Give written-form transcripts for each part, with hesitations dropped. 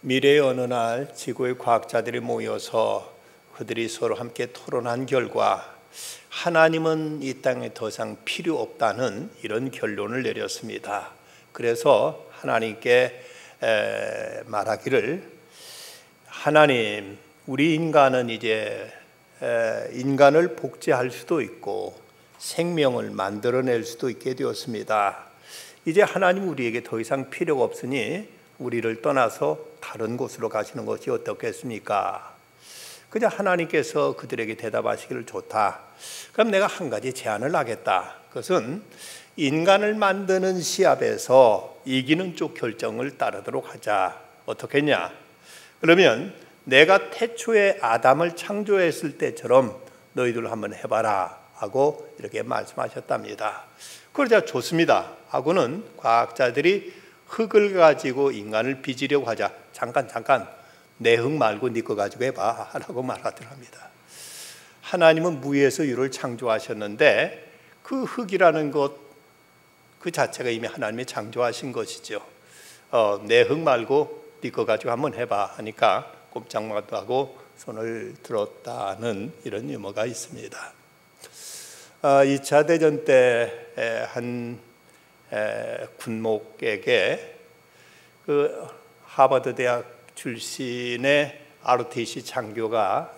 미래의 어느 날 지구의 과학자들이 모여서 그들이 서로 함께 토론한 결과 하나님은 이 땅에 더 이상 필요 없다는 이런 결론을 내렸습니다. 그래서 하나님께 말하기를, 하나님, 우리 인간은 이제 인간을 복제할 수도 있고 생명을 만들어낼 수도 있게 되었습니다. 이제 하나님 우리에게 더 이상 필요가 없으니 우리를 떠나서 다른 곳으로 가시는 것이 어떻겠습니까? 그저 하나님께서 그들에게 대답하시기를, 좋다. 그럼 내가 한 가지 제안을 하겠다. 그것은 인간을 만드는 시합에서 이기는 쪽 결정을 따르도록 하자. 어떻겠냐? 그러면 내가 태초에 아담을 창조했을 때처럼 너희들 한번 해봐라 하고 이렇게 말씀하셨답니다. 그러자 좋습니다 하고는 과학자들이 흙을 가지고 인간을 빚으려고 하자. 잠깐 내 흙 말고 네 거 가지고 해봐 라고 말하더랍니다. 하나님은 무에서 유를 창조하셨는데 그 흙이라는 것 그 자체가 이미 하나님이 창조하신 것이죠. 내 흙 말고 네 거 가지고 한번 해봐 하니까 꼼짝도 하고 손을 들었다는 이런 유머가 있습니다. 2차 대전 때 한 군목에게 그 하버드 대학 출신의 ROTC 장교가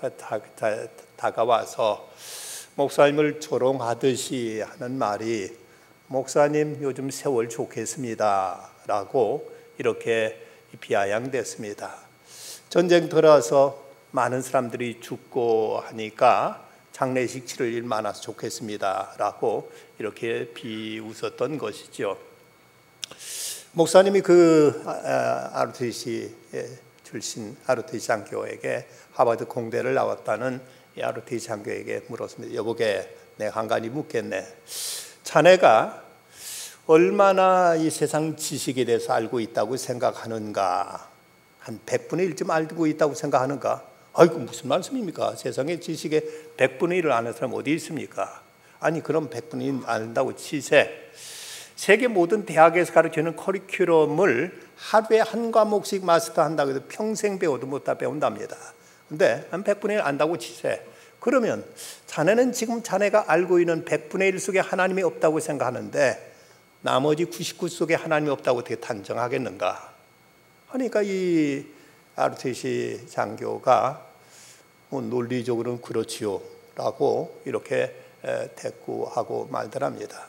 다가와서 목사님을 조롱하듯이 하는 말이, 목사님 요즘 세월 좋겠습니다 라고 이렇게 비아냥됐습니다. 전쟁 들어서 많은 사람들이 죽고 하니까 장례식 치를 일 많아서 좋겠습니다 라고 이렇게 비웃었던 것이죠. 목사님이 그 ROTC 출신 ROTC 장교에게 하버드 공대를 나왔다는 이 ROTC 장교에게 물었습니다. 여보게, 내가 한 가지 묻겠네. 자네가 얼마나 이 세상 지식에 대해서 알고 있다고 생각하는가? 한 100분의 1쯤 알고 있다고 생각하는가? 아이고, 무슨 말씀입니까? 세상의 지식의 100분의 1을 아는 사람 어디 있습니까? 아니, 그럼 100분의 1 안다고 치세. 세계 모든 대학에서 가르치는 커리큘럼을 하루에 한 과목씩 마스터한다고 해도 평생 배워도 못 다 배운답니다. 근데 한 100분의 1 안다고 치세. 그러면 자네는 지금 자네가 알고 있는 100분의 1 속에 하나님이 없다고 생각하는데 나머지 99 속에 하나님이 없다고 어떻게 단정하겠는가? 그러니까 이 ROTC 장교가 논리적으로는 그렇지요 라고 이렇게 대꾸하고 말더랍니다.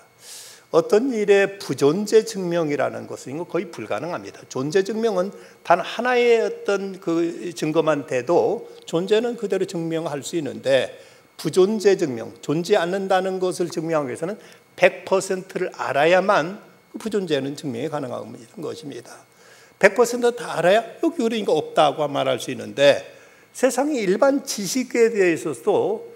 어떤 일의 부존재 증명이라는 것은 거의 불가능합니다. 존재 증명은 단 하나의 어떤 그 증거만 돼도 존재는 그대로 증명할 수 있는데, 부존재 증명, 존재 않는다는 것을 증명하기 위해서는 100%를 알아야만 부존재는 증명이 가능한 것입니다. 100%다 알아야 여기 그러니까 없다고 말할 수 있는데, 세상의 일반 지식에 대해서도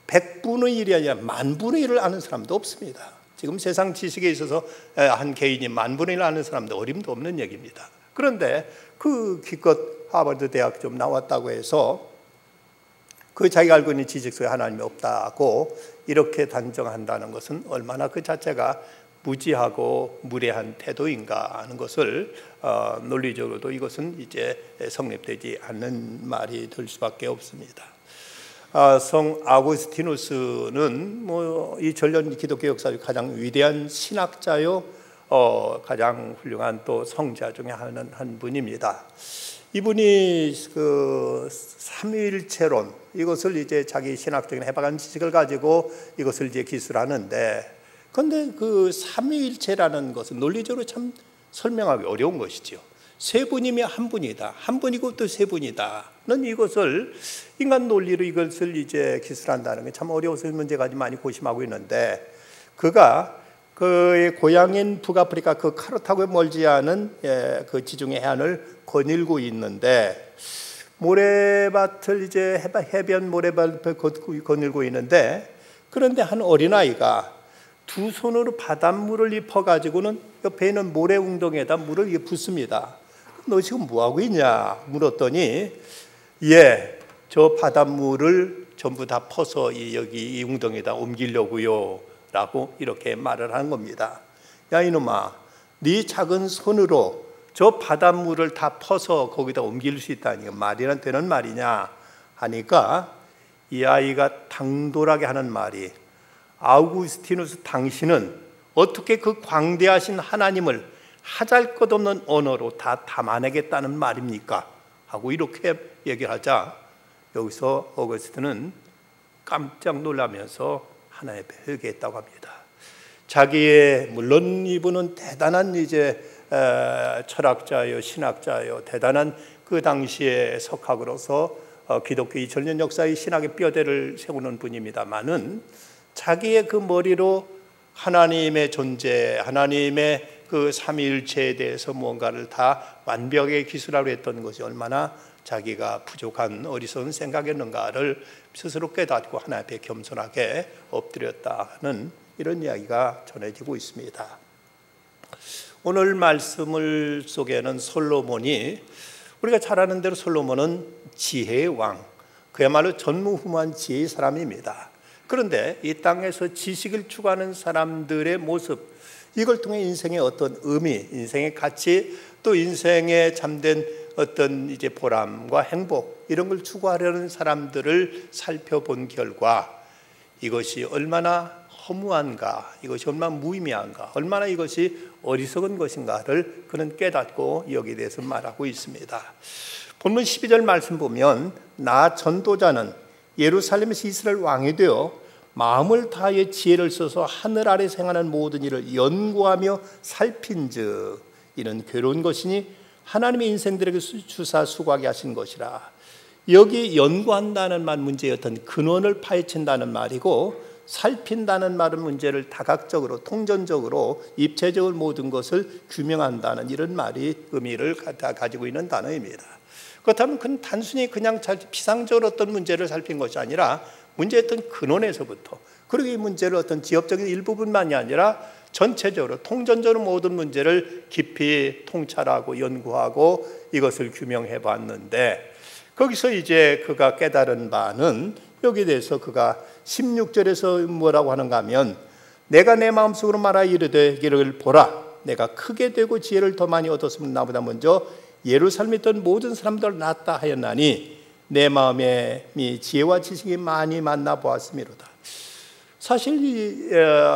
100분의 1이 아니라 10,000분의 1을 아는 사람도 없습니다. 지금 세상 지식에 있어서 한 개인이 10,000분의 1을 아는 사람도 어림도 없는 얘기입니다. 그런데 그 기껏 하버드 대학 좀 나왔다고 해서 그 자기가 알고 있는 지식 속에 하나님이 없다고 이렇게 단정한다는 것은 얼마나 그 자체가 무지하고 무례한 태도인가 하는 것을 논리적으로도 이것은 이제 성립되지 않는 말이 될 수밖에 없습니다. 성 아구스티누스는 이 전년 기독교 역사 중 가장 위대한 신학자요, 가장 훌륭한 또 성자 중에 한 분입니다. 이분이 그 삼위일체론, 이것을 이제 자기 신학적인 해박한 지식을 가지고 이것을 이제 기술하는데, 그런데 그 삼위일체라는 것은 논리적으로 참 설명하기 어려운 것이죠. 세 분이면 한 분이다, 한 분이고 또 세 분이다는 이것을 인간 논리로 이것을 이제 기술한다는 게 참 어려워서 문제가 많이 고심하고 있는데, 그가 그의 고향인 북아프리카 그 카르타고에 멀지 않은 그 지중해 해안을 거닐고 있는데, 모래밭을 이제 해변 모래밭을 거닐고 있는데, 그런데 한 어린아이가 두 손으로 바닷물을 입어가지고는 옆에 있는 모래 웅덩이에다 물을 붓습니다. 너 지금 뭐하고 있냐 물었더니, 저 바닷물을 전부 다 퍼서 여기 이 웅덩이에다 옮기려고요 라고 이렇게 말을 하는 겁니다. 야 이놈아, 네 작은 손으로 저 바닷물을 다 퍼서 거기다 옮길 수 있다니 말이나 되는 말이냐 하니까 이 아이가 당돌하게 하는 말이, 아우구스티누스 당신은 어떻게 그 광대하신 하나님을 하잘것없는 언어로 다 담아내겠다는 말입니까? 하고 이렇게 얘기를 하자 여기서 어거스틴은 깜짝 놀라면서 하나님 앞에 회개했다고 합니다. 자기의, 물론 이분은 대단한 이제 철학자요, 신학자요, 대단한 그 당시의 석학으로서 기독교 2000년 역사의 신학의 뼈대를 세우는 분입니다만은 자기의 그 머리로 하나님의 존재, 하나님의 그 삼위일체에 대해서 무언가를 다 완벽하게 기술하려 했던 것이 얼마나 자기가 부족한 어리석은 생각이었는가를 스스로 깨닫고 하나님 앞에 겸손하게 엎드렸다는 이런 이야기가 전해지고 있습니다. 오늘 말씀을 속에는 솔로몬이, 우리가 잘 아는 대로 솔로몬은 지혜의 왕, 그야말로 전무후무한 지혜의 사람입니다. 그런데 이 땅에서 지식을 추구하는 사람들의 모습, 이걸 통해 인생의 어떤 의미, 인생의 가치, 또 인생에 잠든 어떤 이제 보람과 행복, 이런 걸 추구하려는 사람들을 살펴본 결과 이것이 얼마나 허무한가, 이것이 얼마나 무의미한가, 얼마나 이것이 어리석은 것인가를 그는 깨닫고 여기에 대해서 말하고 있습니다. 본문 12절 말씀 보면, 나 전도자는 예루살렘에서 이스라엘 왕이 되어 마음을 다하여 지혜를 써서 하늘 아래서 행하는 모든 일을 연구하며 살핀즉 이는 괴로운 것이니 하나님의 인생들에게 주사 수고하게 하신 것이라. 여기 연구한다는 말, 문제의 어떤 근원을 파헤친다는 말이고, 살핀다는 말은 문제를 다각적으로, 통전적으로, 입체적으로 모든 것을 규명한다는 이런 말이 의미를 가지고 있는 단어입니다. 그렇다면 그건 단순히 그냥 피상적으로 어떤 문제를 살핀 것이 아니라 문제의 어떤 근원에서부터, 그리고 이 문제를 어떤 지역적인 일부분만이 아니라 전체적으로, 통전적으로 모든 문제를 깊이 통찰하고 연구하고 이것을 규명해 봤는데, 거기서 이제 그가 깨달은 바는, 여기에 대해서 그가 16절에서 뭐라고 하는가 하면, 내가 내 마음속으로 말하여 이르되 이를 보라, 내가 크게 되고 지혜를 더 많이 얻었으면 나보다 먼저 예루살렘에 있던 모든 사람들을 낫다 하였나니 내 마음에 지혜와 지식이 많이 만나 보았음이로다. 사실 이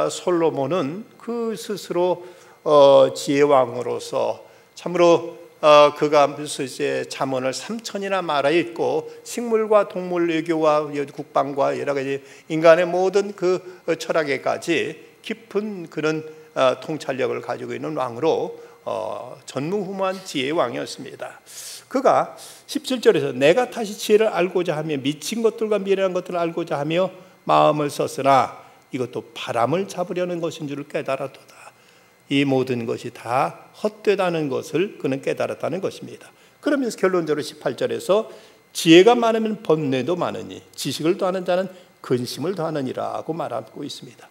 솔로몬은 그 스스로 지혜왕으로서 참으로 그가 무슨 이제 잠언을 3000이나 말하여 있고, 식물과 동물 외교와 국방과 여러 가지 인간의 모든 그 철학에까지 깊은 그런 통찰력을 가지고 있는 왕으로 전무후무한 지혜의 왕이었습니다. 그가 17절에서 내가 다시 지혜를 알고자 하며 미친 것들과 미련한 것들을 알고자 하며 마음을 썼으나 이것도 바람을 잡으려는 것인 줄을 깨달았도다. 이 모든 것이 다 헛되다는 것을 그는 깨달았다는 것입니다. 그러면서 결론적으로 18절에서 지혜가 많으면 번뇌도 많으니 지식을 더하는 자는 근심을 더하느니라고 말하고 있습니다.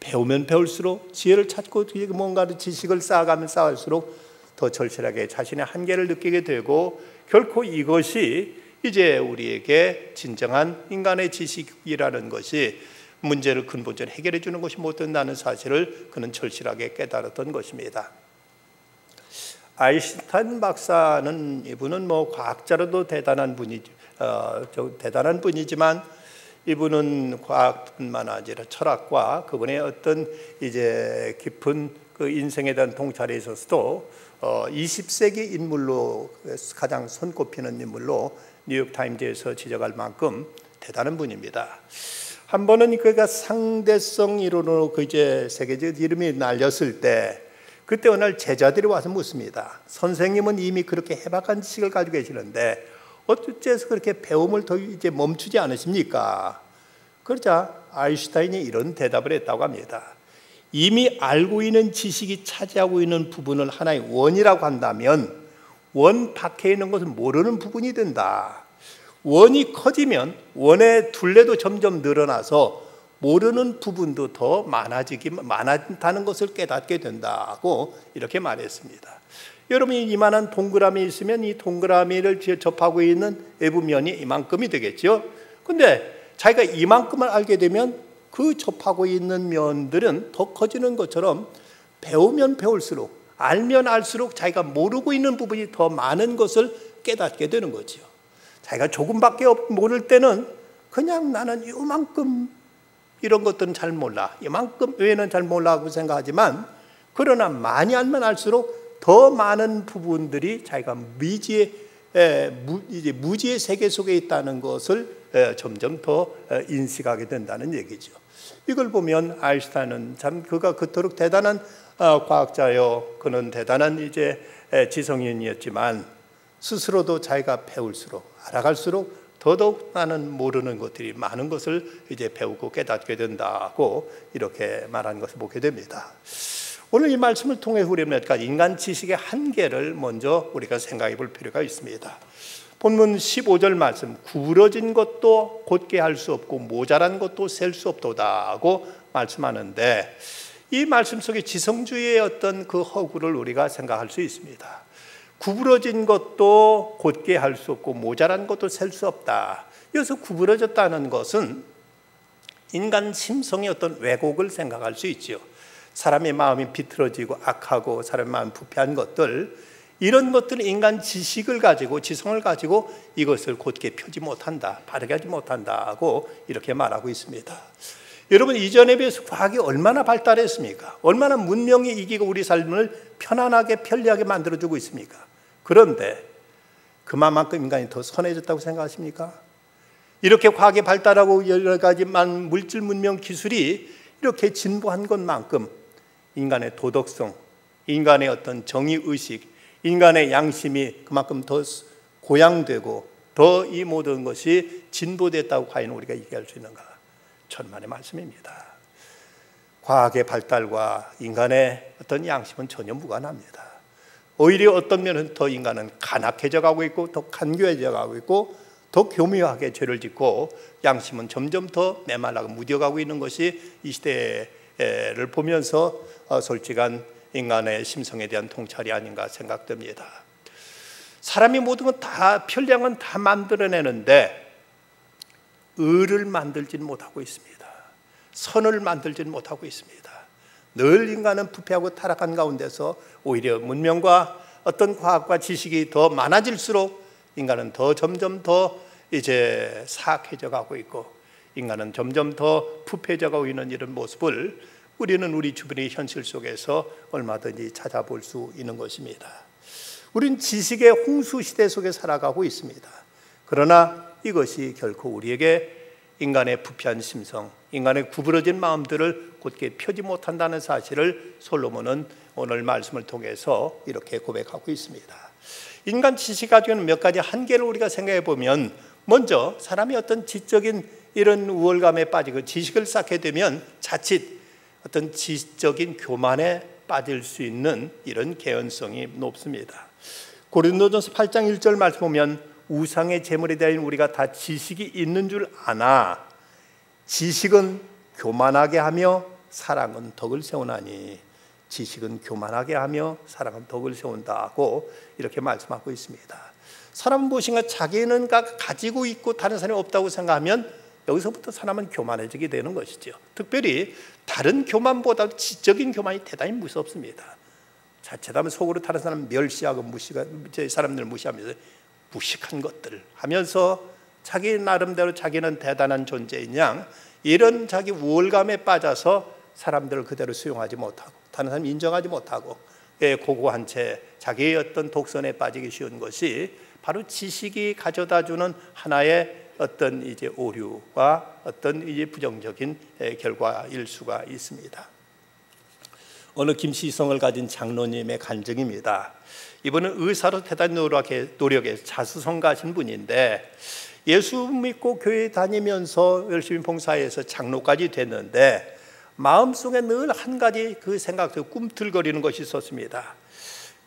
배우면 배울수록, 지혜를 찾고 뭔가를 지식을 쌓아가면 쌓을수록 더 절실하게 자신의 한계를 느끼게 되고, 결코 이것이 이제 우리에게 진정한 인간의 지식이라는 것이 문제를 근본적으로 해결해 주는 것이 못 된다는 사실을 그는 절실하게 깨달았던 것입니다. 아인슈타인 박사는, 이분은 뭐 과학자로도 대단한 분이지만 이분은 과학뿐만 아니라 철학과 그분의 어떤 이제 깊은 그 인생에 대한 통찰에 있어서도 20세기 인물로 가장 손꼽히는 인물로 뉴욕타임즈에서 지적할 만큼 대단한 분입니다. 한 번은 그가 상대성 이론으로 그 이제 세계적 이름이 날렸을 때, 그때 어느 날 제자들이 와서 묻습니다. 선생님은 이미 그렇게 해박한 지식을 가지고 계시는데 어째서 그렇게 배움을 더 이제 멈추지 않으십니까? 그러자 아인슈타인이 이런 대답을 했다고 합니다. 이미 알고 있는 지식이 차지하고 있는 부분을 하나의 원이라고 한다면 원 밖에 있는 것은 모르는 부분이 된다. 원이 커지면 원의 둘레도 점점 늘어나서 모르는 부분도 더 많아진다는 것을 깨닫게 된다고 이렇게 말했습니다. 여러분이 이만한 동그라미 있으면 이 동그라미를 접하고 있는 외부면이 이만큼이 되겠죠. 근데 자기가 이만큼을 알게 되면 그 접하고 있는 면들은 더 커지는 것처럼 배우면 배울수록, 알면 알수록 자기가 모르고 있는 부분이 더 많은 것을 깨닫게 되는 거지요. 자기가 조금밖에 모를 때는 그냥 나는 이만큼 이런 것들은 잘 몰라, 이만큼 외에는 잘 몰라 하고 생각하지만, 그러나 많이 알면 알수록 더 많은 부분들이 자기가 무지의 세계 속에 있다는 것을 점점 더 인식하게 된다는 얘기죠. 이걸 보면 아인슈타인은 참 그가 그토록 대단한 과학자요, 그는 대단한 지성인이었지만 스스로도 자기가 배울수록 알아갈수록 더더욱 나는 모르는 것들이 많은 것을 배우고 깨닫게 된다고 이렇게 말하는 것을 보게 됩니다. 오늘 이 말씀을 통해 우리는 인간 지식의 한계를 먼저 우리가 생각해 볼 필요가 있습니다. 본문 15절 말씀, 구부러진 것도 곧게 할 수 없고 모자란 것도 셀 수 없도다 하고 말씀하는데, 이 말씀 속에 지성주의의 어떤 그 허구를 우리가 생각할 수 있습니다. 구부러진 것도 곧게 할 수 없고 모자란 것도 셀 수 없다. 여기서 구부러졌다는 것은 인간 심성의 어떤 왜곡을 생각할 수 있지요. 사람의 마음이 비틀어지고 악하고 사람의 마음이 부패한 것들, 이런 것들은 인간 지식을 가지고 지성을 가지고 이것을 곧게 펴지 못한다, 바르게 하지 못한다 하고 이렇게 말하고 있습니다. 여러분, 이전에 비해서 과학이 얼마나 발달했습니까? 얼마나 문명이 이기고 우리 삶을 편안하게 편리하게 만들어주고 있습니까? 그런데 그만큼 인간이 더 선해졌다고 생각하십니까? 이렇게 과학이 발달하고 여러 가지 물질 문명 기술이 이렇게 진보한 것만큼 인간의 도덕성, 인간의 어떤 정의의식, 인간의 양심이 그만큼 더 고양되고 더 이 모든 것이 진보됐다고 과연 우리가 얘기할 수 있는가? 천만의 말씀입니다. 과학의 발달과 인간의 어떤 양심은 전혀 무관합니다. 오히려 어떤 면은 더 인간은 간악해져 가고 있고 더 간교해져 가고 있고 더 교묘하게 죄를 짓고, 양심은 점점 더 메말라고 무뎌가고 있는 것이 이 시대를 보면서 솔직한 인간의 심성에 대한 통찰이 아닌가 생각됩니다. 사람이 모든 건 다 편리한 건 다 만들어내는데 의를 만들지는 못하고 있습니다. 선을 만들지는 못하고 있습니다. 늘 인간은 부패하고 타락한 가운데서 오히려 문명과 어떤 과학과 지식이 더 많아질수록 인간은 더 점점 더 사악해져 가고 있고, 인간은 점점 더 부패해져 가고 있는 이런 모습을 우리는 우리 주변의 현실 속에서 얼마든지 찾아볼 수 있는 것입니다. 우리는 지식의 홍수 시대 속에 살아가고 있습니다. 그러나 이것이 결코 우리에게 인간의 부패한 심성, 인간의 구부러진 마음들을 곧게 펴지 못한다는 사실을 솔로몬은 오늘 말씀을 통해서 이렇게 고백하고 있습니다. 인간 지식 가지고는 몇 가지 한계를 우리가 생각해 보면, 먼저 사람이 어떤 지적인 이런 우월감에 빠지고 지식을 쌓게 되면 자칫 어떤 지적인 교만에 빠질 수 있는 이런 개연성이 높습니다. 고린도전서 8장 1절 말씀 보면, 우상의 제물에 대한 우리가 다 지식이 있는 줄 아나 지식은 교만하게 하며 사랑은 덕을 세우나니, 지식은 교만하게 하며 사랑은 덕을 세운다고 이렇게 말씀하고 있습니다. 사람은 무엇인가 자기는 가지고 있고 다른 사람이 없다고 생각하면 여기서부터 사람은 교만해지게 되는 것이죠. 특별히 다른 교만보다 지적인 교만이 대단히 무섭습니다. 자칫하면 속으로 다른 사람 멸시하고 사람들 무시하면서 무식한 것들 하면서 자기 나름대로 자기는 대단한 존재인 양, 이런 자기 우월감에 빠져서 사람들을 그대로 수용하지 못하고 다른 사람 인정하지 못하고 고고한 채 자기의 어떤 독선에 빠지기 쉬운 것이 바로 지식이 가져다주는 하나의 어떤 오류와 어떤 부정적인 결과일 수가 있습니다. 어느 김시성을 가진 장로님의 간증입니다. 이분은 의사로 대단히 노력해서 자수성가하신 분인데, 예수 믿고 교회 다니면서 열심히 봉사해서 장로까지 됐는데 마음속에 늘 한 가지 그 생각도 꿈틀거리는 것이 있었습니다.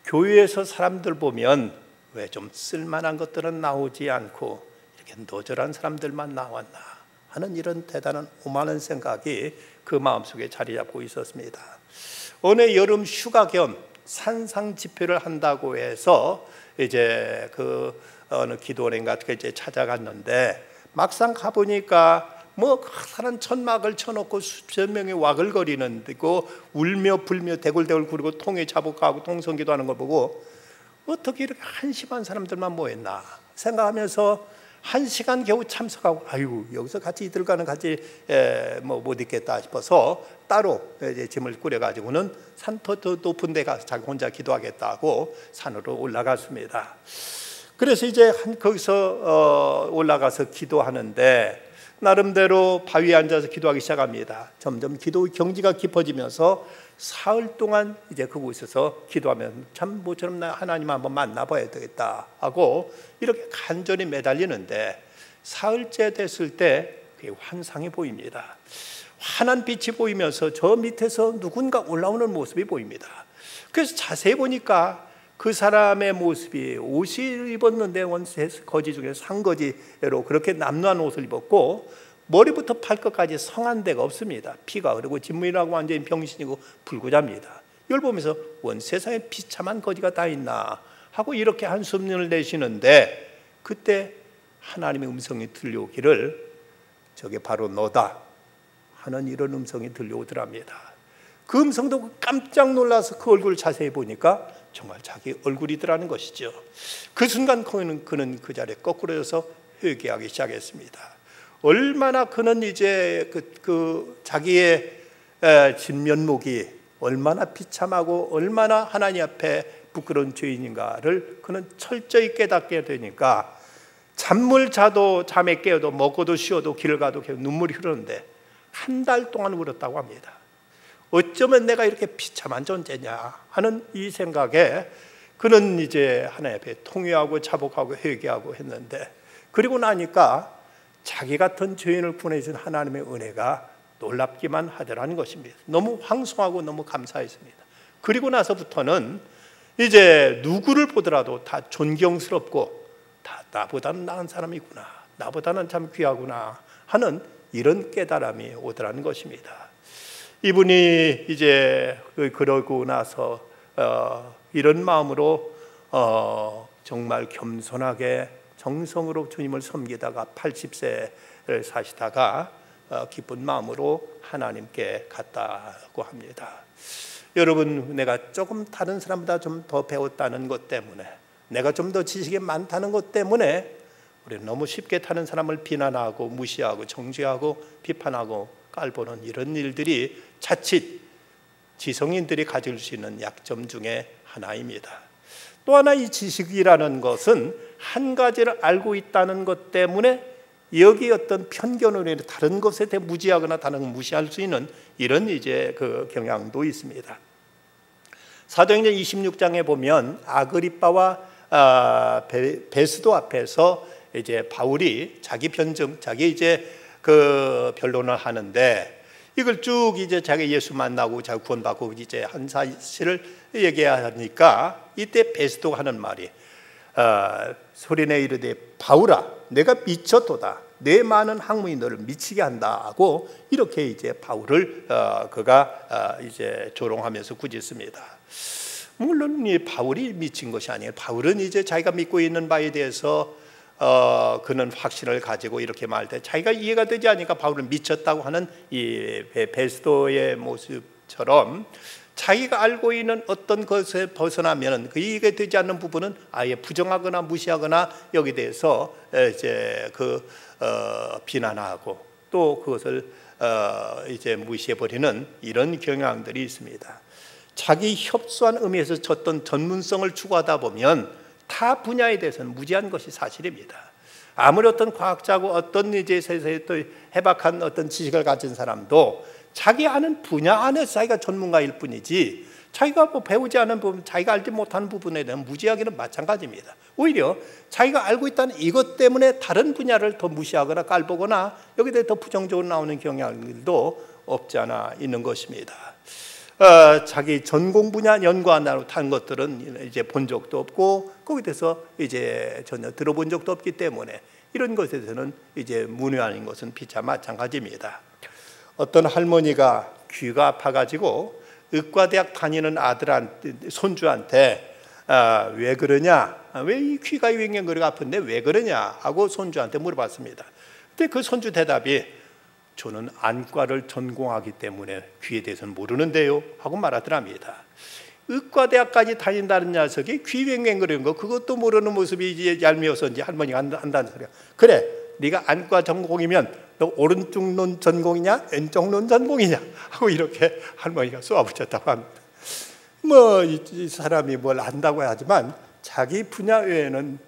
교회에서 사람들 보면 왜 좀 쓸만한 것들은 나오지 않고 이렇게 노절한 사람들만 나왔나 하는 이런 대단한 오만한 생각이 그 마음속에 자리 잡고 있었습니다. 어느 여름 휴가 겸 산상 집회를 한다고 해서 그 어느 기도원인가 찾아갔는데 막상 가보니까 뭐 커다란 천막을 쳐놓고 수천 명이 와글거리는 데고 울며 불며 대굴대굴 구르고 통에 자복하고 통성기도 하는 걸 보고 어떻게 이렇게 한심한 사람들만 모였나 생각하면서 1시간 겨우 참석하고 아이고 여기서 같이 이들과는 같이 뭐 못 있겠다 싶어서 따로 이제 짐을 꾸려가지고는 산 더 높은 데 가서 자기 혼자 기도하겠다고 산으로 올라갔습니다. 그래서 이제 거기서 올라가서 기도하는데 나름대로 바위에 앉아서 기도하기 시작합니다. 점점 기도 경지가 깊어지면서 사흘 동안 이제 그곳에서 기도하면 참 모처럼 나 하나님 한번 만나봐야 되겠다 하고 이렇게 간절히 매달리는데 사흘째 됐을 때 그게 환상이 보입니다. 환한 빛이 보이면서 저 밑에서 누군가 올라오는 모습이 보입니다. 그래서 자세히 보니까 그 사람의 모습이 옷을 입었는데 원세 거지 중에 상거지로 그렇게 남루한 옷을 입었고 머리부터 발끝까지 성한 데가 없습니다. 피가 흐르고 진물이라고 완전히 병신이고 불구잡니다. 이걸 보면서 원 세상에 비참한 거지가 다 있나 하고 이렇게 한숨을 내쉬는데 그때 하나님의 음성이 들려오기를 저게 바로 너다 하는 이런 음성이 들려오더랍니다. 그 음성도 깜짝 놀라서 그 얼굴을 자세히 보니까 정말 자기 얼굴이더라는 것이죠. 그 순간 그는 그 자리에 거꾸로져서 회개하기 시작했습니다. 얼마나 그는 이제 그 자기의 진면목이 얼마나 비참하고 얼마나 하나님 앞에 부끄러운 죄인인가를 그는 철저히 깨닫게 되니까 잠을 자도 잠에 깨어도 먹어도 쉬어도 길을 가도 계속 눈물이 흐르는데 1달 동안 울었다고 합니다. 어쩌면 내가 이렇게 비참한 존재냐 하는 이 생각에 그는 이제 하나님 앞에 통회하고 자복하고 회개하고 했는데 그리고 나니까 자기 같은 죄인을 구원해준 하나님의 은혜가 놀랍기만 하더라는 것입니다. 너무 황송하고 너무 감사했습니다. 그리고 나서부터는 이제 누구를 보더라도 다 존경스럽고 다 나보다는 나은 사람이구나 나보다는 참 귀하구나 하는 이런 깨달음이 오더라는 것입니다. 이분이 이제 그러고 나서 이런 마음으로 정말 겸손하게 정성으로 주님을 섬기다가 80세를 사시다가 기쁜 마음으로 하나님께 갔다고 합니다. 여러분 내가 조금 다른 사람보다 좀 더 배웠다는 것 때문에 내가 좀 더 지식이 많다는 것 때문에 우리는 너무 쉽게 다른 사람을 비난하고 무시하고 정죄하고 비판하고 깔보는 이런 일들이 자칫 지성인들이 가질 수 있는 약점 중에 하나입니다. 또 하나 이 지식이라는 것은 한 가지를 알고 있다는 것 때문에 여기 어떤 편견으로 인해 다른 것에 대해 무지하거나 다른 걸 무시할 수 있는 이런 이제 그 경향도 있습니다. 사도행전 26장에 보면 아그리빠와 베스도 앞에서 이제 바울이 자기 변증, 자기 이제 그 변론을 하는데 이걸 쭉 이제 자기 예수 만나고 자기 구원받고 이제 한 사실을 얘기하니까 이때 베스도가 하는 말이 소리내 이르되 바울아 내가 미쳤도다 내 많은 학문이 너를 미치게 한다 하고 이렇게 이제 바울을 그가 이제 조롱하면서 꾸짖습니다. 물론 이 바울이 미친 것이 아니에요. 바울은 이제 자기가 믿고 있는 바에 대해서 그는 확신을 가지고 이렇게 말할 때 자기가 이해가 되지 않으니까 바울은 미쳤다고 하는 이 베스도의 모습처럼 자기가 알고 있는 어떤 것에 벗어나면 그 이해가 되지 않는 부분은 아예 부정하거나 무시하거나 여기에 대해서 이제 비난하고 또 그것을 이제 무시해 버리는 이런 경향들이 있습니다. 자기 협소한 의미에서 어떤 전문성을 추구하다 보면 타 분야에 대해서는 무지한 것이 사실입니다. 아무리 어떤 과학자고 어떤 이제 세상에 또 해박한 어떤 지식을 가진 사람도 자기 아는 분야 안에서 자기가 전문가일 뿐이지 자기가 뭐 배우지 않은 부분, 자기가 알지 못하는 부분에 대한 무지하기는 마찬가지입니다. 오히려 자기가 알고 있다는 이것 때문에 다른 분야를 더 무시하거나 깔보거나 여기에 대해 더 부정적으로 나오는 경향들도 없지 않아 있는 것입니다. 자기 전공 분야 연구한다고 하는 것들은 이제 본 적도 없고 거기에 대해서 이제 전혀 들어본 적도 없기 때문에 이런 것에 대해서는 이제 문외한인 것은 피차 마찬가지입니다. 어떤 할머니가 귀가 아파가지고 의과대학 다니는 아들한테 손주한테 왜 그러냐, 왜 이 귀가 윙윙거리가 아픈데 왜 그러냐 하고 손주한테 물어봤습니다. 근데 그 손주 대답이 저는 안과를 전공하기 때문에 귀에 대해서는 모르는데요 하고 말하더랍니다. 의과대학까지 다닌다는 녀석이 귀 뱅뱅거리는 거 그것도 모르는 모습이 이제 얄미워서인지 할머니가 한다는 소리야. 그래, 네가 안과 전공이면 너 오른쪽 눈 전공이냐 왼쪽 눈 전공이냐 하고 이렇게 할머니가 쏘아붙였다고 합니다. 이 사람이 뭘 안다고 하지만 자기 분야 외에는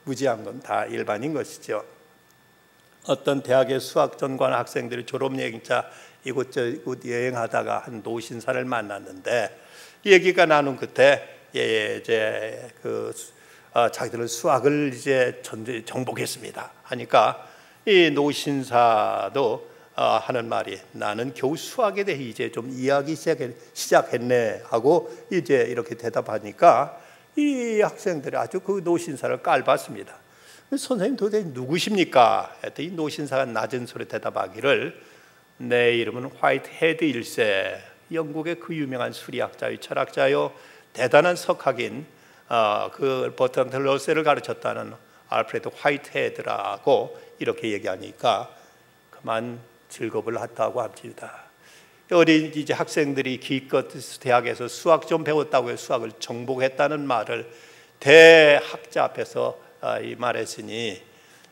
무지한 건 다 일반인 것이죠. 어떤 대학의 수학 전공 학생들이 졸업여행차 이곳저곳 여행하다가 한 노신사를 만났는데 얘기가 나눈 끝에 이제 자기들은 수학을 이제 정복했습니다 하니까 이 노신사도 하는 말이 나는 겨우 수학에 대해 이제 좀 이해하기 시작했네 하고 이제 이렇게 대답하니까 이 학생들이 아주 그 노신사를 깔봤습니다. 선생님 도대체 누구십니까? 했더니 노신사가 낮은 소리 대답하기를 내 이름은 화이트 헤드 일세, 영국의 그 유명한 수리학자요 철학자요 대단한 석학인 그 버트란드 러셀을 가르쳤다는 알프레드 화이트 헤드라고 이렇게 얘기하니까 그만 즐겁을 했다고 합니다. 어린 이제 학생들이 기껏 대학에서 수학 좀 배웠다고 해서 수학을 정복했다는 말을 대학자 앞에서 이 말했으니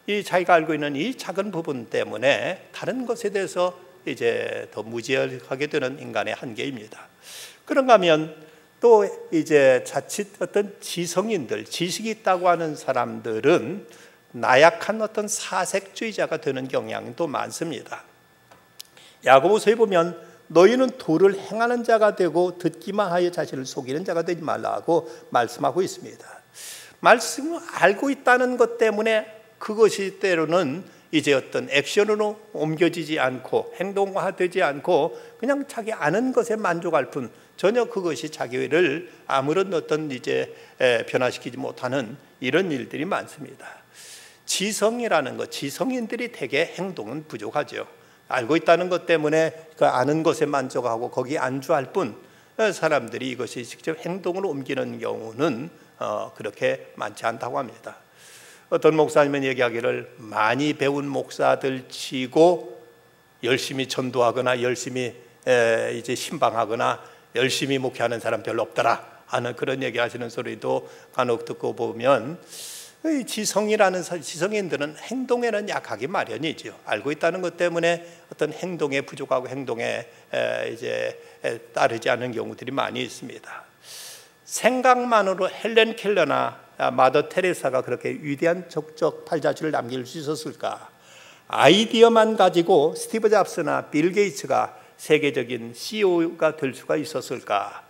이 자기가 알고 있는 이 작은 부분 때문에 다른 것에 대해서 이제 더 무지하게 되는 인간의 한계입니다. 그런가 하면 또 이제 자칫 어떤 지성인들, 지식이 있다고 하는 사람들은 나약한 어떤 사색주의자가 되는 경향도 많습니다. 야고보서에 보면 너희는 도를 행하는 자가 되고 듣기만 하여 자신을 속이는 자가 되지 말라고 말씀하고 있습니다. 말씀을 알고 있다는 것 때문에 그것이 때로는 이제 어떤 액션으로 옮겨지지 않고 행동화되지 않고 그냥 자기 아는 것에 만족할 뿐 전혀 그것이 자기를 아무런 어떤 이제 변화시키지 못하는 이런 일들이 많습니다. 지성이라는 것, 지성인들이 대개 행동은 부족하죠. 알고 있다는 것 때문에 그 아는 것에 만족하고 거기 안주할 뿐 사람들이 이것이 직접 행동으로 옮기는 경우는 그렇게 많지 않다고 합니다. 어떤 목사님은 얘기하기를 많이 배운 목사들 치고 열심히 전도하거나 열심히 이제 신방하거나 열심히 목회하는 사람 별로 없더라 하는 그런 얘기하시는 소리도 간혹 듣고 보면 지성인들은 행동에는 약하기 마련이죠. 알고 있다는 것 때문에 어떤 행동에 부족하고 행동에 이제 따르지 않은 경우들이 많이 있습니다. 생각만으로 헬렌 켈러나 마더 테레사가 그렇게 위대한 적적 팔자취를 남길 수 있었을까? 아이디어만 가지고 스티브 잡스나 빌 게이츠가 세계적인 CEO가 될 수가 있었을까?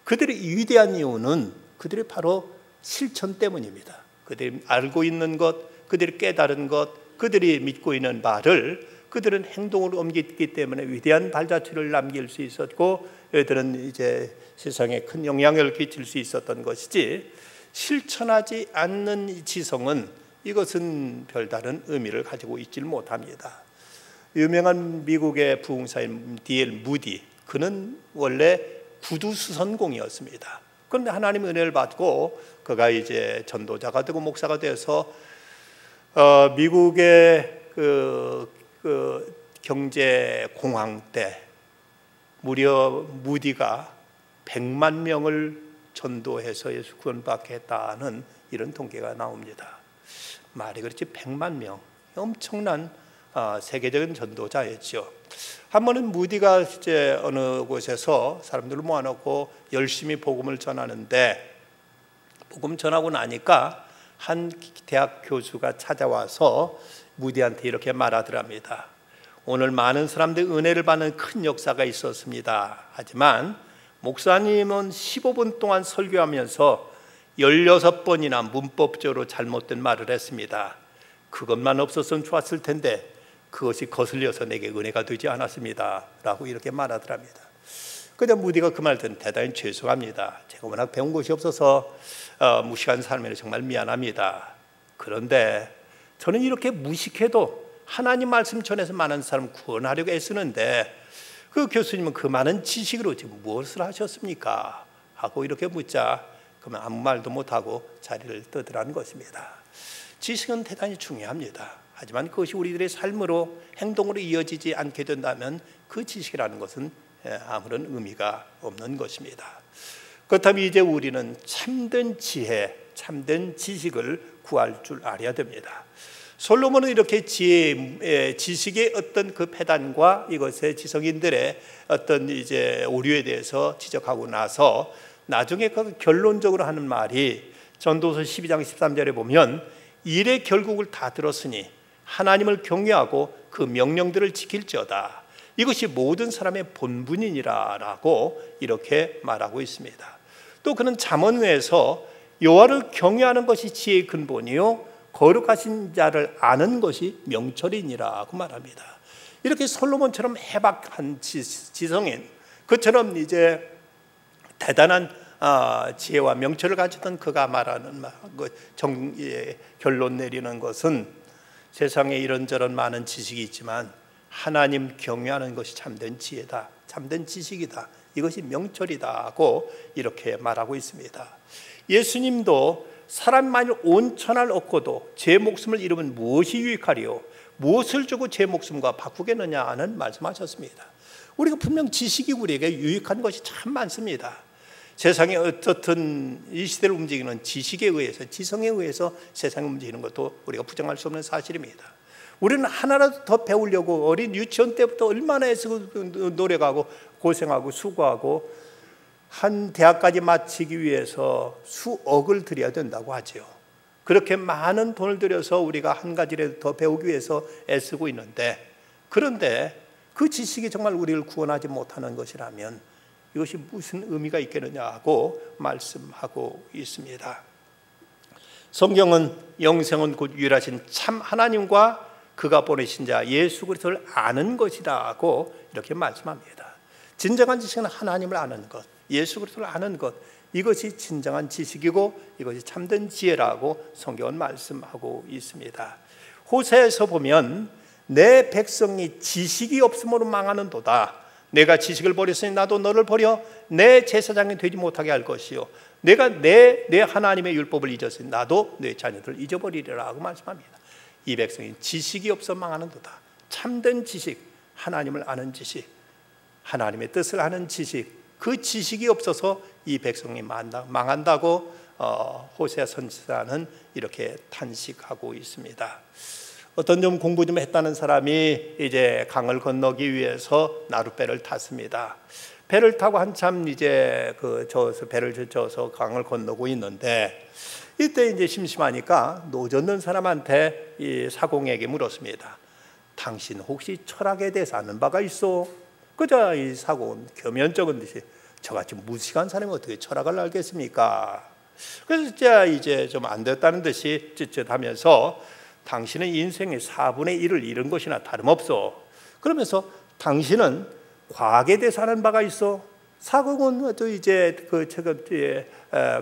그들이 위대한 이유는 그들이 바로 실천 때문입니다. 그들이 알고 있는 것, 그들이 깨달은 것, 그들이 믿고 있는 바를 그들은 행동으로 옮겼기 때문에 위대한 발자취를 남길 수 있었고 그들은 이제 세상에 큰 영향을 끼칠 수 있었던 것이지 실천하지 않는 이 지성은 이것은 별다른 의미를 가지고 있질 못합니다. 유명한 미국의 부흥사인 D.L. 무디, 그는 원래 구두수선공이었습니다. 그런데 하나님의 은혜를 받고 그가 이제 전도자가 되고 목사가 돼서 미국의 그 경제 공황 때 무려 무디가 100만 명을 전도해서 예수 구원받게 했다는 이런 통계가 나옵니다. 말이 그렇지 100만 명, 엄청난 세계적인 전도자였죠. 한 번은 무디가 이제 어느 곳에서 사람들을 모아놓고 열심히 복음을 전하는데 복음 전하고 나니까 한 대학 교수가 찾아와서 무디한테 이렇게 말하더랍니다. 오늘 많은 사람들이 은혜를 받는 큰 역사가 있었습니다. 하지만 목사님은 15분 동안 설교하면서 16번이나 문법적으로 잘못된 말을 했습니다. 그것만 없었으면 좋았을 텐데 그것이 거슬려서 내게 은혜가 되지 않았습니다 라고 이렇게 말하더랍니다. 그냥 무디가 그 말 듣는 대단히 죄송합니다. 제가 워낙 배운 것이 없어서 무식한 삶에는 정말 미안합니다. 그런데 저는 이렇게 무식해도 하나님 말씀 전해서 많은 사람 구원하려고 애쓰는데 그 교수님은 그 많은 지식으로 지금 무엇을 하셨습니까? 하고 이렇게 묻자 그러면 아무 말도 못하고 자리를 떠들라는 것입니다. 지식은 대단히 중요합니다. 하지만 그것이 우리들의 삶으로 행동으로 이어지지 않게 된다면 그 지식이라는 것은 아무런 의미가 없는 것입니다. 그렇다면 이제 우리는 참된 지혜, 참된 지식을 구할 줄 알아야 됩니다. 솔로몬은 이렇게 지식의 어떤 그 패단과 이것의 지성인들의 어떤 이제 오류에 대해서 지적하고 나서 나중에 그 결론적으로 하는 말이 전도서 12장 13절에 보면 일의 결국을 다 들었으니 하나님을 경외하고 그 명령들을 지킬지어다. 이것이 모든 사람의 본분이니라 라고 이렇게 말하고 있습니다. 또 그는 잠언에서 여호와를 경외하는 것이 지혜의 근본이요 거룩하신 자를 아는 것이 명철이니라고 말합니다. 이렇게 솔로몬처럼 해박한 지성인, 그처럼 이제 대단한 지혜와 명철을 가지던 그가 말하는 결론 내리는 것은 세상에 이런저런 많은 지식이 있지만 하나님 경외하는 것이 참된 지혜다, 참된 지식이다, 이것이 명철이다고 이렇게 말하고 있습니다. 예수님도 사람 만일 온 천하를 얻고도 제 목숨을 잃으면 무엇이 유익하리요? 무엇을 주고 제 목숨과 바꾸겠느냐는 말씀하셨습니다. 우리가 분명 지식이 우리에게 유익한 것이 참 많습니다. 세상에 어떻든 이 시대를 움직이는 지식에 의해서, 지성에 의해서 세상이 움직이는 것도 우리가 부정할 수 없는 사실입니다. 우리는 하나라도 더 배우려고 어린 유치원 때부터 얼마나 애쓰고 노력하고 고생하고 수고하고 한 대학까지 마치기 위해서 수억을 들여야 된다고 하죠. 그렇게 많은 돈을 들여서 우리가 한 가지라도 더 배우기 위해서 애쓰고 있는데, 그런데 그 지식이 정말 우리를 구원하지 못하는 것이라면 이것이 무슨 의미가 있겠느냐고 말씀하고 있습니다. 성경은 영생은 곧 유일하신 참 하나님과 그가 보내신 자 예수 그리스도를 아는 것이다고 이렇게 말씀합니다. 진정한 지식은 하나님을 아는 것, 예수 그리스도를 아는 것, 이것이 진정한 지식이고 이것이 참된 지혜라고 성경은 말씀하고 있습니다. 호세에서 보면 내 백성이 지식이 없음으로 망하는도다. 내가 지식을 버렸으니 나도 너를 버려 내 제사장이 되지 못하게 할 것이요 내가 내 하나님의 율법을 잊었으니 나도 내 자녀들을 잊어버리리라고 말씀합니다. 이 백성이 지식이 없어 망하는도다. 참된 지식, 하나님을 아는 지식, 하나님의 뜻을 아는 지식, 그 지식이 없어서 이 백성이 망한다고 호세아 선지자는 이렇게 탄식하고 있습니다. 어떤 좀 공부 좀 했다는 사람이 이제 강을 건너기 위해서 나룻배를 탔습니다. 배를 타고 한참 이제 배를 저어서 강을 건너고 있는데, 이때 이제 심심하니까 노젓는 사람한테 이 사공에게 물었습니다. 당신 혹시 철학에 대해서 아는 바가 있어? 그저 이 사공은 겸연쩍은 듯이 저같이 무식한 사람이 어떻게 철학을 알겠습니까? 그래서 이제 좀 안 됐다는 듯이 쯧쯧하면서 당신은 인생의 4분의 1을 잃은 것이나 다름없어. 그러면서 당신은 과학에 대해서 아는 바가 있어? 사공은 또 이제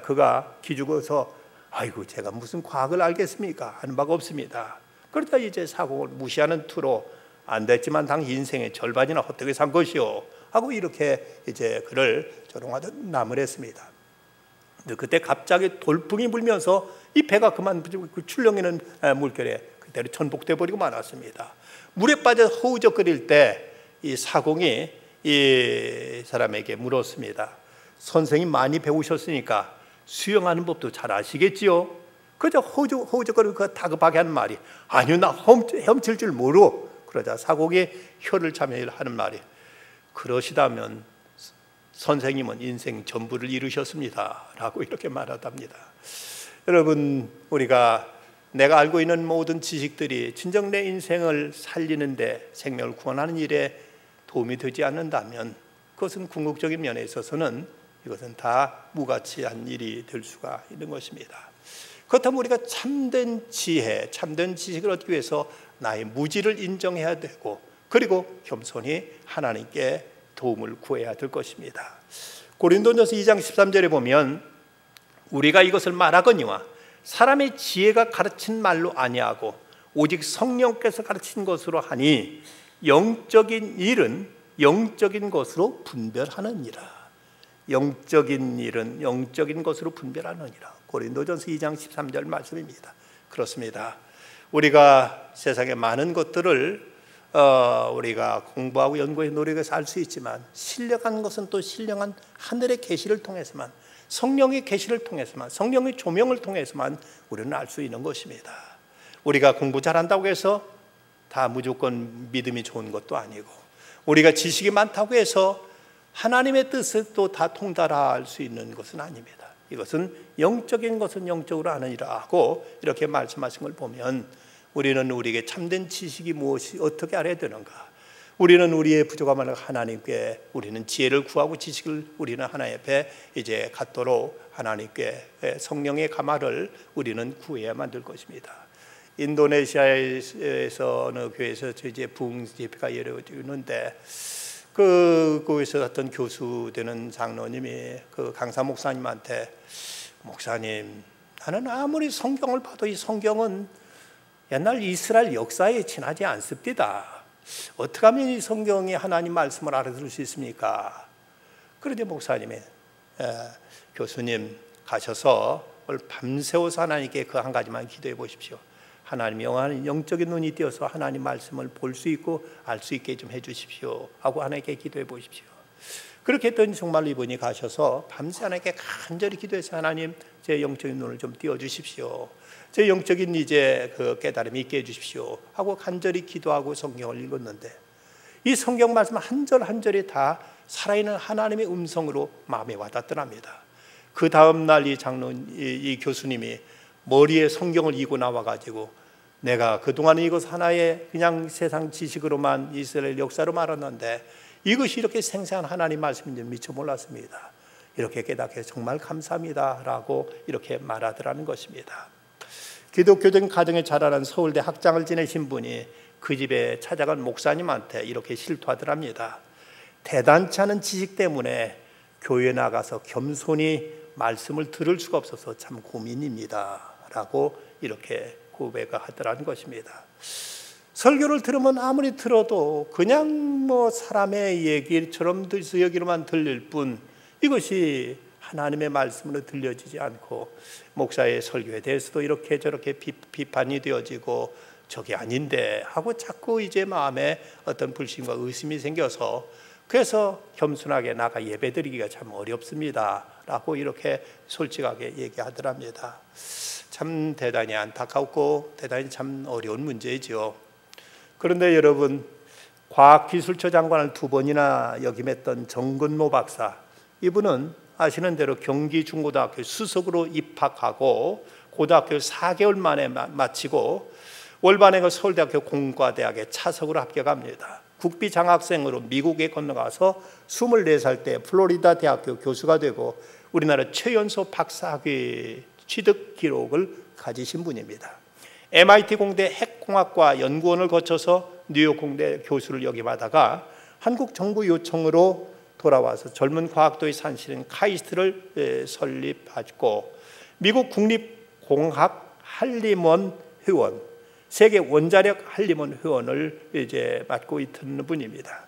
그가 기죽어서 아이고 제가 무슨 과학을 알겠습니까? 하는 바가 없습니다. 그러다 이제 사공을 무시하는 투로 안 됐지만 당신 인생의 절반이나 헛되게 산 것이요 하고 이렇게 이제 그를 조롱하듯 나무랬습니다. 그때 갑자기 돌풍이 불면서 이 배가 그만 출렁이는 물결에 그대로 전복돼 버리고 말았습니다. 물에 빠져 허우적거릴 때 이 사공이 이 사람에게 물었습니다. 선생님 많이 배우셨으니까 수영하는 법도 잘 아시겠지요? 그저 허우적거리고 그 다급하게 하는 말이 아니요 나 헤엄칠 줄 모르. 그러자 사공이 혀를 차며 하는 말이 그러시다면 선생님은 인생 전부를 이루셨습니다 라고 이렇게 말하답니다. 여러분, 우리가 내가 알고 있는 모든 지식들이 진정 내 인생을 살리는데, 생명을 구원하는 일에 도움이 되지 않는다면 그것은 궁극적인 면에 있어서는 이것은 다 무가치한 일이 될 수가 있는 것입니다. 그렇다면 우리가 참된 지혜, 참된 지식을 얻기 위해서 나의 무지를 인정해야 되고, 그리고 겸손히 하나님께 도움을 구해야 될 것입니다. 고린도전서 2장 13절에 보면 우리가 이것을 말하거니와 사람의 지혜가 가르친 말로 아니하고 오직 성령께서 가르친 것으로 하니 영적인 일은 영적인 것으로 분별하느니라. 영적인 일은 영적인 것으로 분별하느니라. 고린도전서 2장 13절 말씀입니다. 그렇습니다. 우리가 세상의 많은 것들을 우리가 공부하고 연구해 노력해서 알 수 있지만 신령한 것은 또 신령한 하늘의 계시를 통해서만, 성령의 계시를 통해서만, 성령의 조명을 통해서만 우리는 알 수 있는 것입니다. 우리가 공부 잘한다고 해서 다 무조건 믿음이 좋은 것도 아니고, 우리가 지식이 많다고 해서 하나님의 뜻을 또 다 통달할 수 있는 것은 아닙니다. 이것은 영적인 것은 영적으로 하느니라 하고 이렇게 말씀하신 걸 보면, 우리는 우리에게 참된 지식이 무엇이 어떻게 알아야 되는가, 우리는 우리의 부족함을 하나님께, 우리는 지혜를 구하고 지식을 우리는 하나님 앞에 이제 갖도록 하나님께 성령의 가마를 우리는 구해야만 될 것입니다. 인도네시아에서 어느 교회에서 이제 부흥 집회가 이루어지는데, 거기서 어떤 교수 되는 장로님이 그 강사 목사님한테, 목사님, 나는 아무리 성경을 봐도 이 성경은 옛날 이스라엘 역사에 지나지 않습니다. 어떻게 하면 이 성경이 하나님 말씀을 알아들을 수 있습니까? 그런데 목사님이, 교수님 가셔서 오늘 밤새워서 하나님께 그 한 가지만 기도해 보십시오. 하나님 영적인 눈이 띄어서 하나님 말씀을 볼 수 있고 알 수 있게 좀 해주십시오 하고 하나님께 기도해 보십시오. 그렇게 했더니 정말 이분이 가셔서 밤새 하나님께 간절히 기도해서, 하나님 제 영적인 눈을 좀 띄워주십시오, 제 영적인 이제 그 깨달음이 있게 해주십시오 하고 간절히 기도하고 성경을 읽었는데, 이 성경 말씀 한 절 한 절이 다 살아있는 하나님의 음성으로 마음에 와닿더랍니다. 그 다음 날 이 교수님이 머리에 성경을 이고 나와가지고, 내가 그동안 이것 하나의 그냥 세상 지식으로만 이스라엘 역사로 알았는데 이것이 이렇게 생생한 하나님 말씀인지 미처 몰랐습니다. 이렇게 깨닫게 정말 감사합니다 라고 이렇게 말하더라는 것입니다. 기독교적인 가정에 자라난 서울대 학장을 지내신 분이 그 집에 찾아간 목사님한테 이렇게 실토하더랍니다. 대단치 않은 지식 때문에 교회에 나가서 겸손히 말씀을 들을 수가 없어서 참 고민입니다 라고 이렇게 고백하더라는 것입니다. 설교를 들으면 아무리 들어도 그냥 뭐 사람의 얘기처럼 여기로만 들릴 뿐, 이것이 하나님의 말씀으로 들려지지 않고, 목사의 설교에 대해서도 이렇게 저렇게 비판이 되어지고 저게 아닌데 하고 자꾸 이제 마음에 어떤 불신과 의심이 생겨서, 그래서 겸손하게 나가 예배드리기가 참 어렵습니다 라고 이렇게 솔직하게 얘기하더랍니다. 참 대단히 안타깝고 대단히 참 어려운 문제이죠. 그런데 여러분, 과학기술처 장관을 2번이나 역임했던 정근모 박사, 이분은 아시는 대로 경기중고등학교 수석으로 입학하고 고등학교 4개월 만에 마치고 월반에 서울대학교 공과대학에 차석으로 합격합니다. 국비 장학생으로 미국에 건너가서 24살 때 플로리다 대학교 교수가 되고 우리나라 최연소 박사학위 취득 기록을 가지신 분입니다. MIT 공대 핵공학과 연구원을 거쳐서 뉴욕 공대 교수를 역임하다가 한국 정부 요청으로 돌아와서 젊은 과학도의 산실인 카이스트를 설립하고 미국 국립공학 한림원 회원, 세계 원자력 한림원 회원을 이제 맡고 있는 분입니다.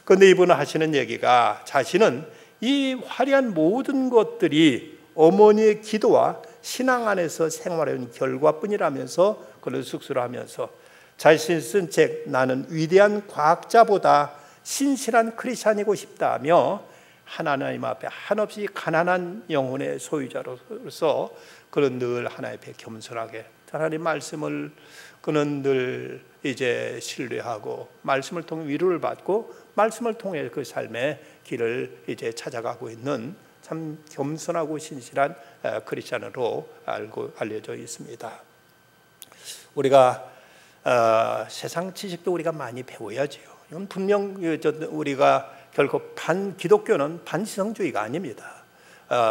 그런데 이분은 하시는 얘기가, 자신은 이 화려한 모든 것들이 어머니의 기도와 신앙 안에서 생활해온 결과뿐이라면서 그런 숙소를 하면서 자신이 쓴 책 나는 위대한 과학자보다 신실한 크리스찬이고 싶다며 하나님 앞에 한없이 가난한 영혼의 소유자로서 그는 늘 하나님 앞에 겸손하게 하나님 말씀을 그는 늘 이제 신뢰하고 말씀을 통해 위로를 받고 말씀을 통해 그 삶의 길을 이제 찾아가고 있는 참 겸손하고 신실한 크리스찬으로 알려져 있습니다. 우리가 세상 지식도 우리가 많이 배워야지요. 이건 분명 우리가 결코 기독교는 반지성주의가 아닙니다.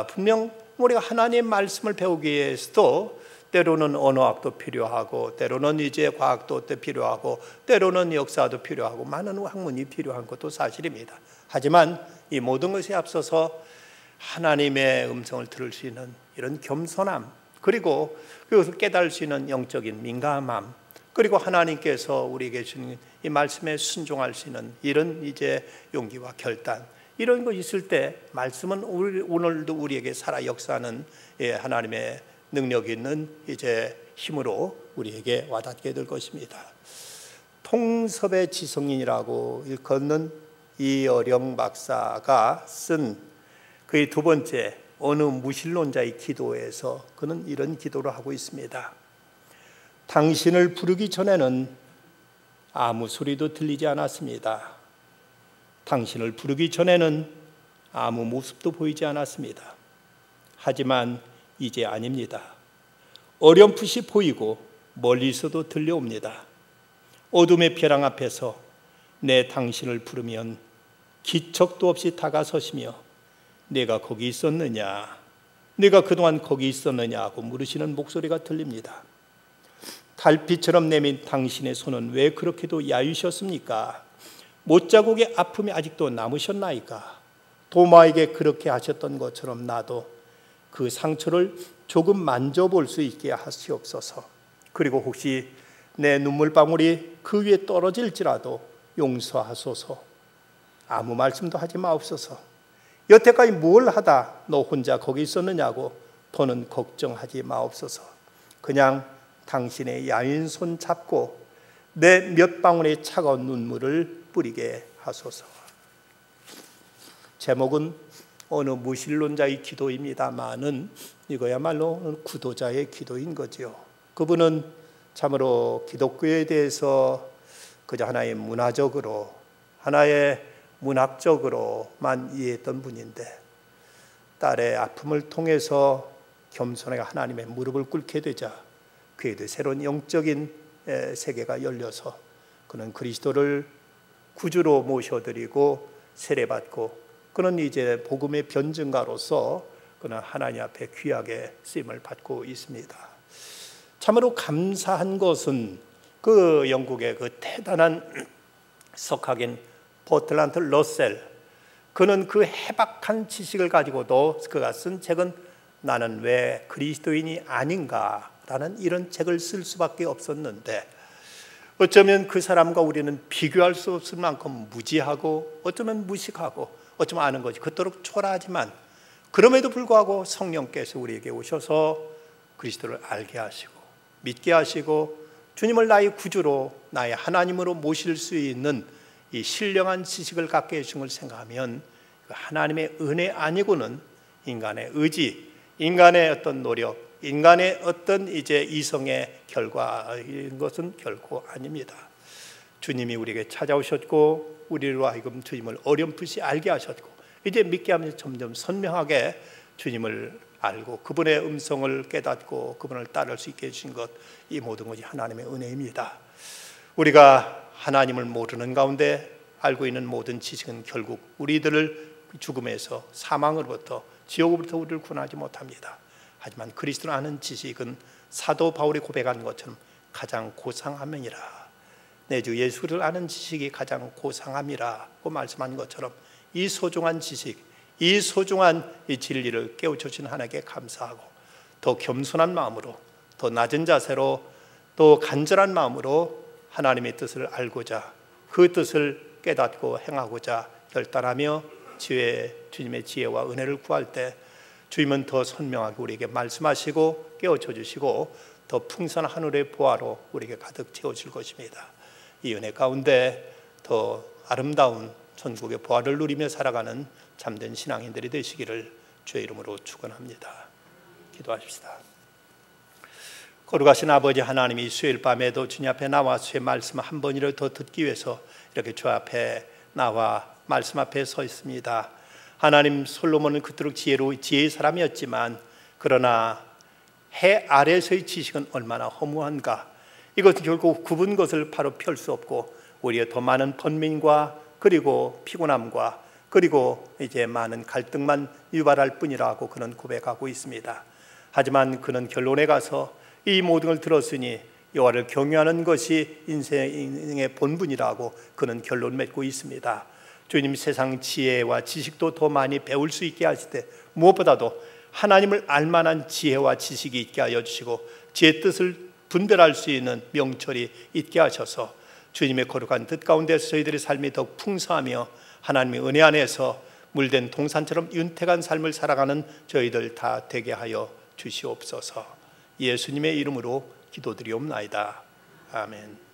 분명 우리가 하나님의 말씀을 배우기 위해서도 때로는 언어학도 필요하고, 때로는 이제 과학도 필요하고, 때로는 역사도 필요하고, 많은 학문이 필요한 것도 사실입니다. 하지만 이 모든 것에 앞서서 하나님의 음성을 들을 수 있는 이런 겸손함, 그리고 그것을 깨달을 수 있는 영적인 민감함, 그리고 하나님께서 우리에게 주는 이 말씀에 순종할 수 있는 이런 이제 용기와 결단, 이런 거 있을 때 말씀은 오늘도 우리에게 살아 역사하는 하나님의 능력 있는 이제 힘으로 우리에게 와닿게 될 것입니다. 통섭의 지성인이라고 일컫는 이어령 박사가 쓴 그의 두 번째 어느 무신론자의 기도에서 그는 이런 기도를 하고 있습니다. 당신을 부르기 전에는 아무 소리도 들리지 않았습니다. 당신을 부르기 전에는 아무 모습도 보이지 않았습니다. 하지만 이제 아닙니다. 어렴풋이 보이고 멀리서도 들려옵니다. 어둠의 벼랑 앞에서 내 당신을 부르면 기척도 없이 다가서시며 내가 거기 있었느냐, 내가 그동안 거기 있었느냐 하고 물으시는 목소리가 들립니다. 달빛처럼 내민 당신의 손은 왜 그렇게도 야유셨습니까? 못자국의 아픔이 아직도 남으셨나이까? 도마에게 그렇게 하셨던 것처럼 나도 그 상처를 조금 만져볼 수 있게 하시옵소서. 그리고 혹시 내 눈물방울이 그 위에 떨어질지라도 용서하소서. 아무 말씀도 하지 마옵소서. 여태까지 뭘 하다 너 혼자 거기 있었느냐고 더는 걱정하지 마옵소서. 그냥 당신의 야윈 손 잡고 내 몇 방울의 차가운 눈물을 뿌리게 하소서. 제목은 어느 무신론자의 기도입니다마는 이거야말로 구도자의 기도인 거죠. 그분은 참으로 기독교에 대해서 그저 하나의 문화적으로, 하나의 문학적으로만 이해했던 분인데 딸의 아픔을 통해서 겸손하게 하나님의 무릎을 꿇게 되자 그에도 새로운 영적인 세계가 열려서 그는 그리스도를 구주로 모셔드리고 세례받고 그는 이제 복음의 변증가로서 그는 하나님 앞에 귀하게 쓰임을 받고 있습니다. 참으로 감사한 것은 그 영국의 그 대단한 석학인 버틀란트 러셀, 그는 그 해박한 지식을 가지고도 그가 쓴 책은 나는 왜 그리스도인이 아닌가라는 이런 책을 쓸 수밖에 없었는데 어쩌면 그 사람과 우리는 비교할 수 없을 만큼 무지하고 어쩌면 무식하고 어쩌면 아는 것이 그토록 초라하지만 그럼에도 불구하고 성령께서 우리에게 오셔서 그리스도를 알게 하시고 믿게 하시고 주님을 나의 구주로 나의 하나님으로 모실 수 있는 이 신령한 지식을 갖게 해주신 걸 생각하면 하나님의 은혜 아니고는 인간의 의지, 인간의 어떤 노력, 인간의 어떤 이제 이성의 결과인 것은 결코 아닙니다. 주님이 우리에게 찾아오셨고 우리로 하여금 주님을 어렴풋이 알게 하셨고 이제 믿게 하면서 점점 선명하게 주님을 알고 그분의 음성을 깨닫고 그분을 따를 수 있게 해주신 것, 이 모든 것이 하나님의 은혜입니다. 우리가 하나님을 모르는 가운데 알고 있는 모든 지식은 결국 우리들을 죽음에서 사망으로부터 지옥으로부터 우리를 구원하지 못합니다. 하지만 그리스도를 아는 지식은 사도 바울이 고백한 것처럼 가장 고상함이니라. 내 주 예수를 아는 지식이 가장 고상함이라고 말씀한 것처럼 이 소중한 지식, 이 소중한 이 진리를 깨우쳐주신 하나님께 감사하고 더 겸손한 마음으로, 더 낮은 자세로, 또 간절한 마음으로 하나님의 뜻을 알고자, 그 뜻을 깨닫고 행하고자 결단하며 주님의 지혜와 은혜를 구할 때 주님은 더 선명하게 우리에게 말씀하시고 깨우쳐 주시고 더 풍성한 하늘의 보화로 우리에게 가득 채워줄 것입니다. 이 은혜 가운데 더 아름다운 천국의 보화를 누리며 살아가는 참된 신앙인들이 되시기를 주의 이름으로 축원합니다. 기도하십시다. 거룩하신 아버지 하나님이 수요일 밤에도 주님 앞에 나와 주의 말씀 한 번이라도 더 듣기 위해서 이렇게 주 앞에 나와 말씀 앞에 서 있습니다. 하나님, 솔로몬은 그토록 지혜의 사람이었지만 그러나 해 아래서의 지식은 얼마나 허무한가. 이것은 결국 굽은 것을 바로 펼 수 없고 오히려 더 많은 번민과 그리고 피곤함과 그리고 이제 많은 갈등만 유발할 뿐이라고 그는 고백하고 있습니다. 하지만 그는 결론에 가서 이 모든 걸 들었으니 여호와를 경외하는 것이 인생의 본분이라고 그는 결론 맺고 있습니다. 주님, 세상 지혜와 지식도 더 많이 배울 수 있게 하실 때 무엇보다도 하나님을 알만한 지혜와 지식이 있게 하여 주시고 지혜의 뜻을 분별할 수 있는 명철이 있게 하셔서 주님의 거룩한 뜻 가운데서 저희들의 삶이 더욱 풍성하며 하나님의 은혜 안에서 물된 동산처럼 윤택한 삶을 살아가는 저희들 다 되게 하여 주시옵소서. 예수님의 이름으로 기도드리옵나이다. 아멘.